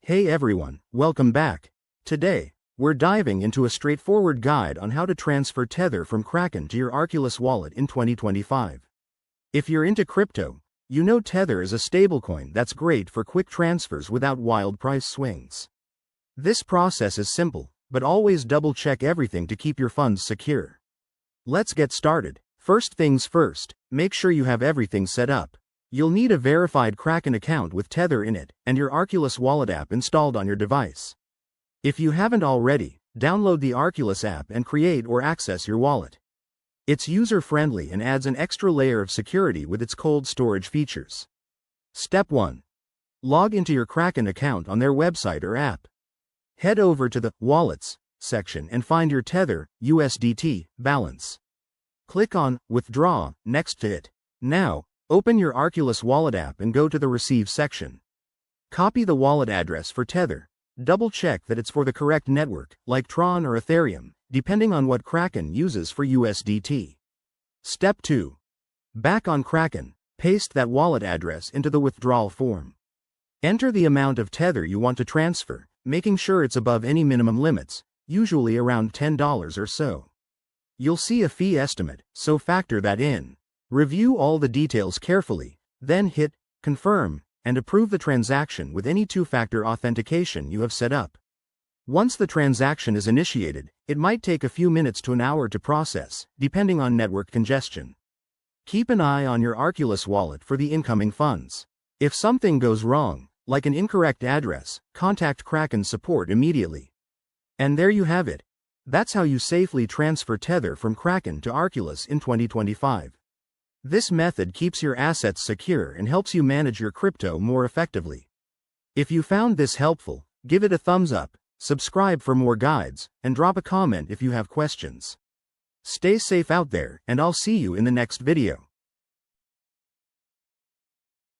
Hey everyone, welcome back. Today, we're diving into a straightforward guide on how to transfer Tether from Kraken to your Arculus wallet in 2025. If you're into crypto, you know Tether is a stablecoin that's great for quick transfers without wild price swings. This process is simple, but always double-check everything to keep your funds secure. Let's get started. First things first, make sure you have everything set up. You'll need a verified Kraken account with Tether in it and your Arculus wallet app installed on your device. If you haven't already, download the Arculus app and create or access your wallet. It's user-friendly and adds an extra layer of security with its cold storage features. Step 1. Log into your Kraken account on their website or app. Head over to the Wallets section and find your Tether USDT balance. Click on Withdraw next to it. Now, open your Arculus wallet app and go to the Receive section. Copy the wallet address for Tether. Double-check that it's for the correct network, like Tron or Ethereum, depending on what Kraken uses for USDT. Step 2. Back on Kraken, paste that wallet address into the withdrawal form. Enter the amount of Tether you want to transfer, making sure it's above any minimum limits, usually around $10 or so. You'll see a fee estimate, so factor that in. Review all the details carefully, then hit Confirm and approve the transaction with any two-factor authentication you have set up. Once the transaction is initiated, it might take a few minutes to an hour to process, depending on network congestion. Keep an eye on your Arculus wallet for the incoming funds. If something goes wrong, like an incorrect address, contact Kraken support immediately. And there you have it. That's how you safely transfer Tether from Kraken to Arculus in 2025. This method keeps your assets secure and helps you manage your crypto more effectively. If you found this helpful, give it a thumbs up, subscribe for more guides, and drop a comment if you have questions. Stay safe out there, and I'll see you in the next video.